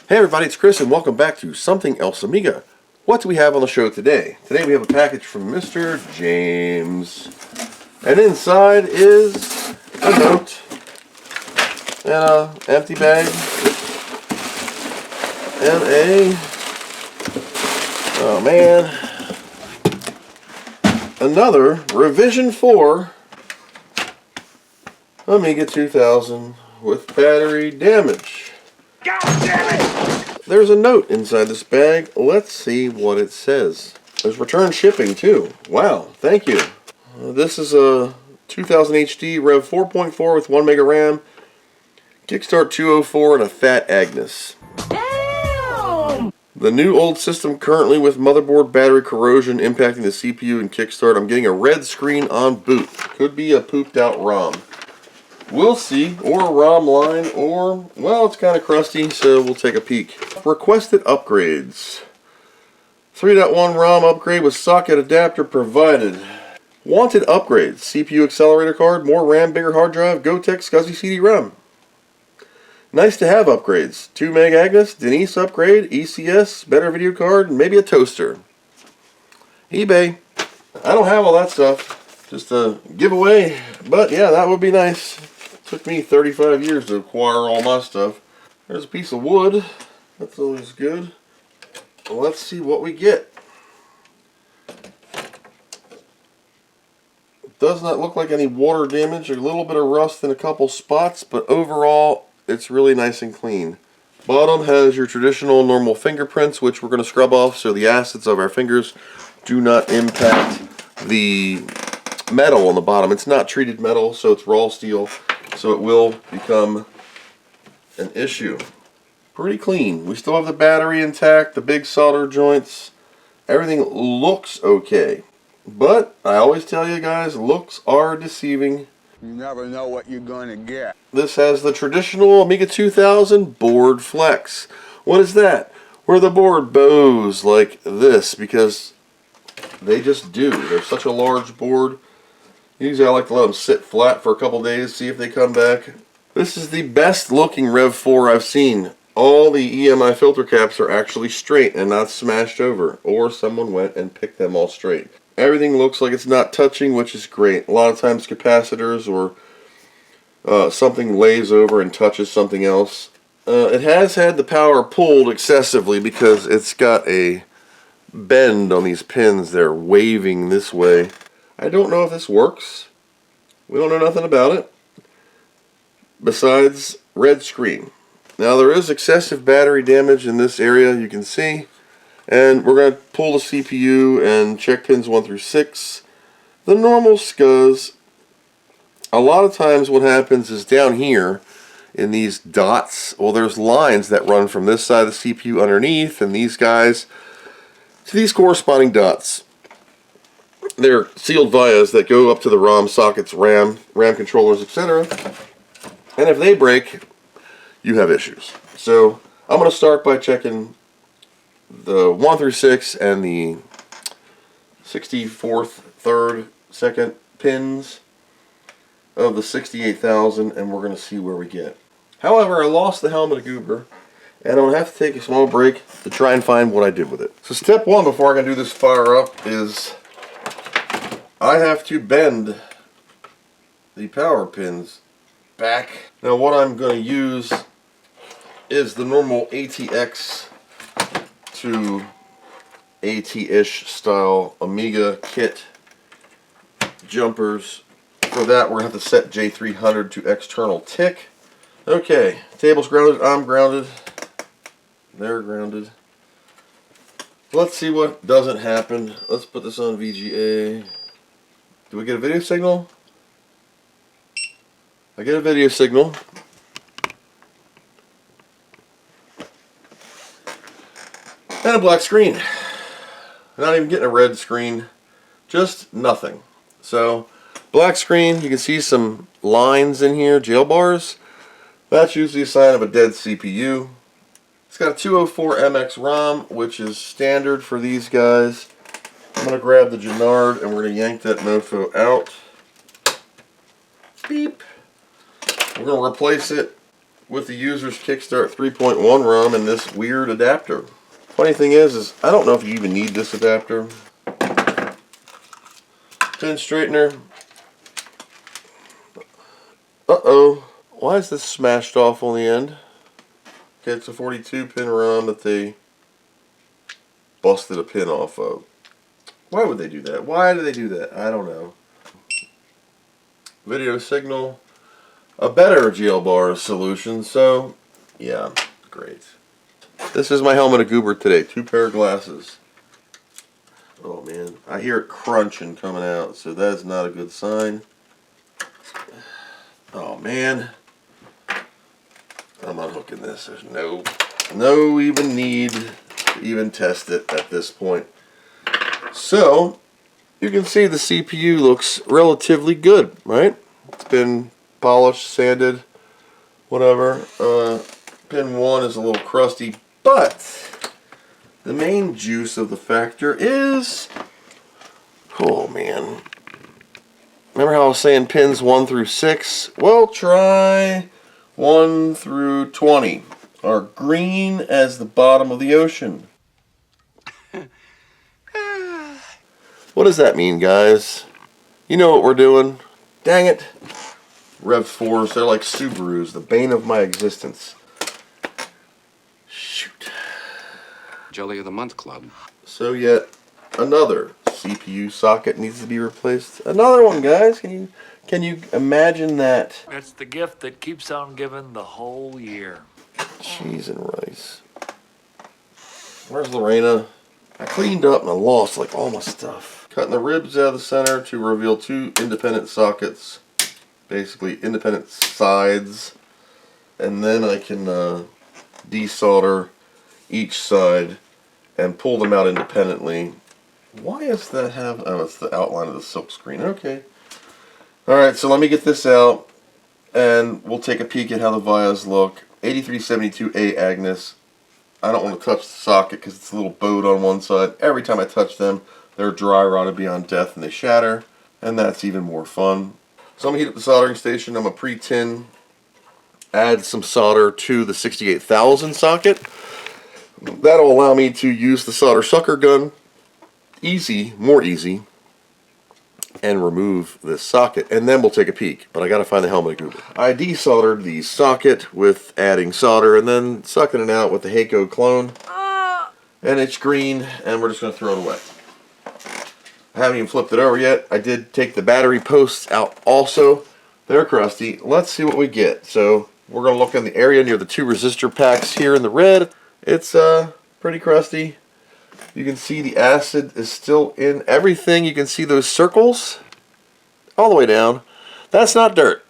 Hey everybody, it's Chris and welcome back to Something Else Amiga. What do we have on the show today? Today we have a package from Mr. James. And inside is a note and an empty bag and another Revision 4 Amiga 2000 with battery damage. God damn it! There's a note inside this bag. Let's see what it says. There's return shipping too. Wow, thank you. This is a 2000 HD Rev 4.4 with 1 mega RAM, Kickstart 204, and a Fat Agnes. Damn! The new old system currently with motherboard battery corrosion impacting the CPU and Kickstart. I'm getting a red screen on boot. Could be a pooped out ROM. We'll see, or a ROM line, or, well, it's kind of crusty, so we'll take a peek. Requested upgrades. 3.1 ROM upgrade with socket adapter provided. Wanted upgrades. CPU accelerator card, more RAM, bigger hard drive, Gotek SCSI CD-ROM. Nice to have upgrades. 2 meg Agnes, Denise upgrade, ECS, better video card, and maybe a toaster. eBay. I don't have all that stuff. Just a giveaway, but yeah, that would be nice. Took me 35 years to acquire all my stuff. There's a piece of wood. That's always good. Let's see what we get. It does not look like any water damage. A little bit of rust in a couple spots, but overall, it's really nice and clean. Bottom has your traditional normal fingerprints, which we're going to scrub off so the acids of our fingers do not impact the metal on the bottom. It's not treated metal, so it's raw steel. So it will become an issue. Pretty clean. We still have the battery intact, the big solder joints. Everything looks okay. But I always tell you guys, looks are deceiving. You never know what you're going to get. This has the traditional Amiga 2000 board flex. What is that? Where the board bows like this, because they just do. They're such a large board. Usually I like to let them sit flat for a couple days, see if they come back. This is the best looking Rev 4 I've seen. All the EMI filter caps are actually straight and not smashed over, or someone went and picked them all straight. Everything looks like it's not touching, which is great. A lot of times capacitors or something lays over and touches something else. It has had the power pulled excessively because it's got a bend on these pins. They're waving this way. I don't know if this works. We don't know nothing about it besides red screen. Now there is excessive battery damage in this area, you can see, and we're going to pull the CPU and check pins 1 through 6. The normal SCSI. A lot of times what happens is down here in these dots, well, there's lines that run from this side of the CPU underneath and these guys to these corresponding dots. They're sealed vias that go up to the ROM sockets, RAM controllers, etc. And if they break, you have issues. So I'm going to start by checking the 1 through 6 and the 64th, 3rd, 2nd pins of the 68,000, and we're going to see where we get. However, I lost the helmet of Goober, and I'm going to have to take a small break to try and find what I did with it. So step 1 before I can do this fire up is I have to bend the power pins back. Now what I'm going to use is the normal ATX to AT-ish style Amiga kit jumpers. For that we're going to have to set J300 to external tick. Okay, table's grounded, I'm grounded, they're grounded. Let's see what doesn't happen. Let's put this on VGA. Do we get a video signal? I get a video signal. And a black screen. Not even getting a red screen. Just nothing. So, black screen, you can see some lines in here, jail bars. That's usually a sign of a dead CPU. It's got a 204 MX ROM, which is standard for these guys. I'm going to grab the Jonard and we're going to yank that mofo out. Beep. We're going to replace it with the user's Kickstart 3.1 ROM and this weird adapter. Funny thing is I don't know if you even need this adapter. Pin straightener. Uh-oh. Why is this smashed off on the end? Okay, it's a 42 pin ROM that they busted a pin off of. Why would they do that? Why do they do that? I don't know. Video signal. A better GL bar solution, so yeah, great. This is my helmet of Goober today. 2 pair of glasses. Oh man, I hear it crunching coming out, so that is not a good sign. Oh man. I'm unhooking this. There's no even need to even test it at this point. So, you can see the CPU looks relatively good, right? It's been polished, sanded, whatever. Pin 1 is a little crusty, but the main juice of the factor is, oh man. Remember how I was saying pins 1 through 6? Well, try 1 through 20 are green as the bottom of the ocean. What does that mean, guys? You know what we're doing. Dang it. REV4s, they're like Subarus, the bane of my existence. Shoot. Jelly of the Month Club. So yet another CPU socket needs to be replaced. Another one, guys. Can you imagine that? It's the gift that keeps on giving the whole year. Cheese and rice. Where's Lorena? I cleaned up and I lost like all my stuff. Cutting the ribs out of the center to reveal 2 independent sockets. Basically independent sides. And then I can desolder each side and pull them out independently. Why does that have... oh, it's the outline of the silk screen. Okay. Alright, so let me get this out and we'll take a peek at how the vias look. 8372A Agnes. I don't want to touch the socket because it's a little bowed on one side. Every time I touch them, they're dry rotted beyond death and they shatter. And that's even more fun. So I'm going to heat up the soldering station. I'm going to pre-tin, add some solder to the 68,000 socket. That'll allow me to use the solder sucker gun, more easy, and remove this socket. And then we'll take a peek. But I got to find the helmet of Goober. I desoldered the socket with adding solder and then sucking it out with the Heiko clone. And it's green, and we're just going to throw it away. I haven't even flipped it over yet. I did take the battery posts out also. They're crusty. Let's see what we get. So we're going to look in the area near the 2 resistor packs here in the red. It's pretty crusty. You can see the acid is still in everything. You can see those circles all the way down. That's not dirt.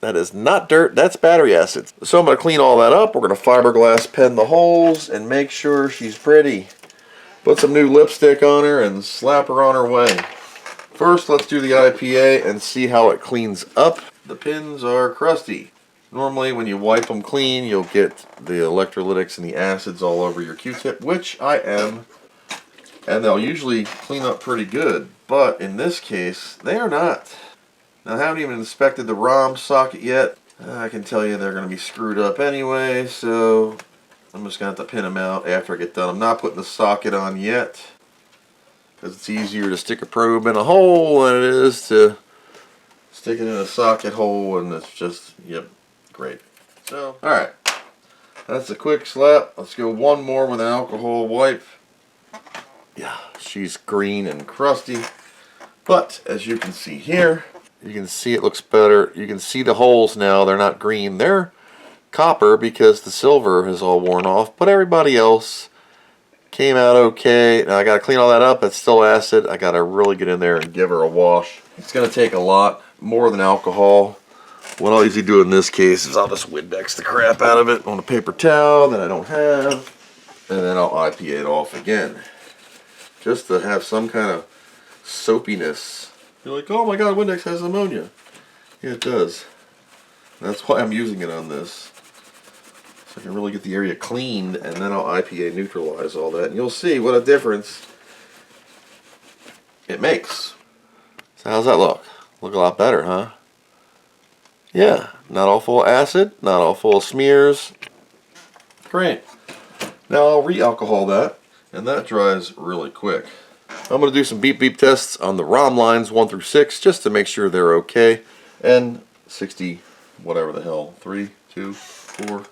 That is not dirt. That's battery acid. So I'm going to clean all that up. We're going to fiberglass pen the holes and make sure she's pretty. Put some new lipstick on her and slap her on her way. First, let's do the IPA and see how it cleans up. The pins are crusty. Normally, when you wipe them clean, you'll get the electrolytics and the acids all over your Q-tip, which I am. And they'll usually clean up pretty good. But in this case, they are not. Now, I haven't even inspected the ROM socket yet. I can tell you they're going to be screwed up anyway, so I'm just going to have to pin them out after I get done. I'm not putting the socket on yet, because it's easier to stick a probe in a hole than it is to stick it in a socket hole, and it's just, yep, great. So, alright, that's a quick slap. Let's go one more with an alcohol wipe. Yeah, she's green and crusty, but as you can see here, you can see it looks better. You can see the holes now. They're not green. They're copper because the silver is all worn off, but everybody else came out okay. Now I got to clean all that up. It's still acid. I got to really get in there and give her a wash. It's going to take a lot more than alcohol. What I'll usually do in this case is I'll just Windex the crap out of it on a paper towel that I don't have, and then I'll IPA it off again, just to have some kind of soapiness. You're like, oh my god, Windex has ammonia. Yeah, it does. That's why I'm using it on this. So I can really get the area cleaned, and then I'll IPA neutralize all that. And you'll see what a difference it makes. So how's that look? Look a lot better, huh? Yeah, not all full of acid, not all full of smears. Great. Now I'll re-alcohol that, and that dries really quick. I'm going to do some beep beep tests on the ROM lines 1 through 6 just to make sure they're okay. And 60, whatever the hell, 3, 2, 4.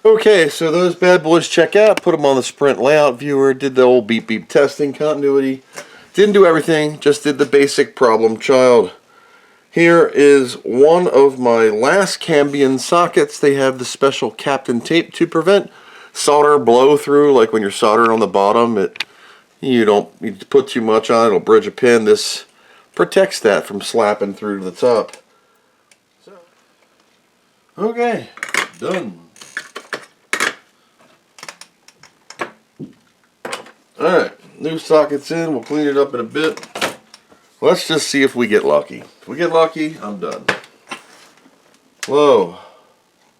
Okay, so those bad boys check out. Put them on the Sprint layout viewer. Did the old beep beep testing, continuity. Didn't do everything, just did the basic problem child. Here is one of my last Cambian sockets. They have the special Captain tape to prevent solder blow through, like when you're soldering on the bottom. You don't need to put too much on, it'll bridge a pin. This protects that from slapping through to the top. Okay, done. Alright, new sockets in, we'll clean it up in a bit. Let's just see if we get lucky. If we get lucky, I'm done. Low,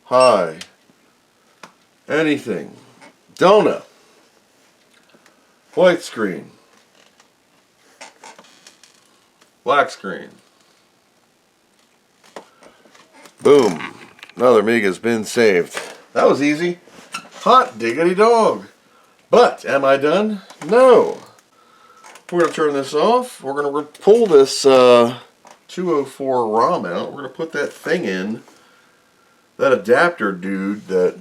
high, anything. Donut. White screen. Black screen. Boom. Another Amiga's been saved. That was easy. Hot diggity dog. But, am I done? No. We're going to turn this off. We're going to pull this 204 ROM out. We're going to put that thing in. That adapter dude that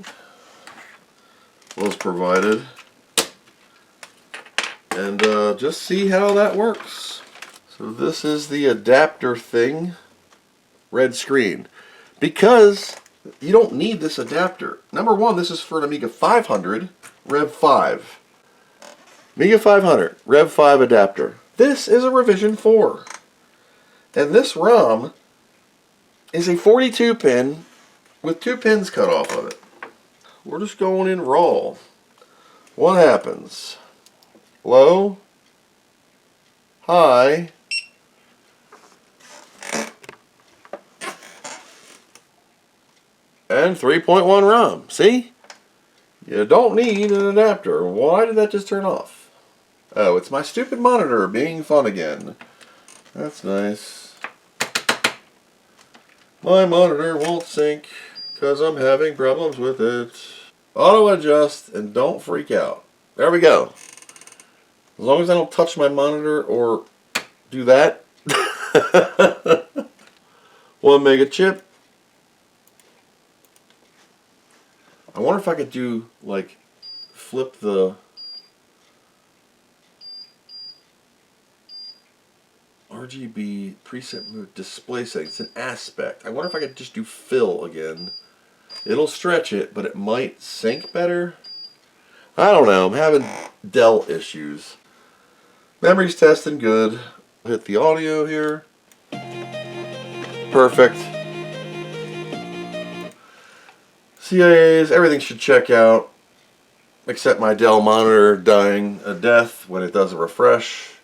was provided. And just see how that works. So this is the adapter thing. Red screen. Because you don't need this adapter. Number one, this is for an Amiga 500 REV5. Amiga 500 REV5 adapter. This is a revision 4. And this ROM is a 42 pin with 2 pins cut off of it. We're just going in raw. What happens? Low, high, and 3.1 ROM. See? You don't need an adapter. Why did that just turn off? Oh, it's my stupid monitor being fun again. That's nice. My monitor won't sync because I'm having problems with it. Auto adjust and don't freak out. There we go. As long as I don't touch my monitor or do that. 1 mega chip. I wonder if I could do, like, flip the RGB preset mode display settings. It's an aspect. I wonder if I could just do fill again. It'll stretch it, but it might sync better. I don't know. I'm having Dell issues. Memory's testing good. Hit the audio here. Perfect. CIAs, everything should check out. Except my Dell monitor dying a death when it does a refresh.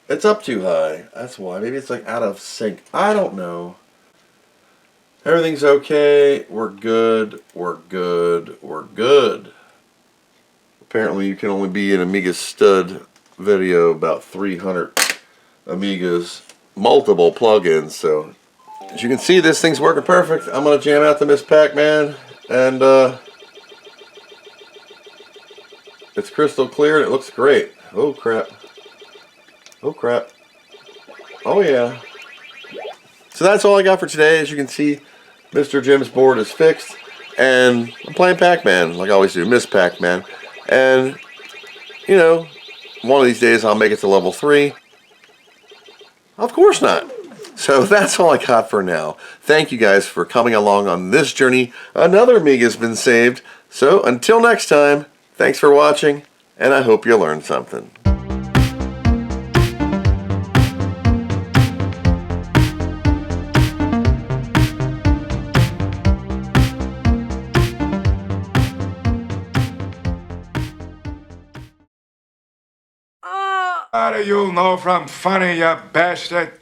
It's up too high. That's why. Maybe it's like out of sync. I don't know. Everything's okay. We're good. We're good. We're good. Apparently you can only be in Amiga stud video about 300 Amigas, multiple plugins. So as you can see, this thing's working perfect. I'm gonna jam out the Miss Pac-Man, and it's crystal clear and it looks great. Oh crap. Oh crap. Oh yeah. So that's all I got for today. As you can see, Mr. Jim's board is fixed, and I'm playing Pac-Man like I always do, Miss Pac-Man. And, you know, one of these days I'll make it to level 3. Of course not. So that's all I got for now. Thank you guys for coming along on this journey. Another Amiga's been saved. So until next time, thanks for watching, and I hope you learned something. How do you know from funny, you bastard?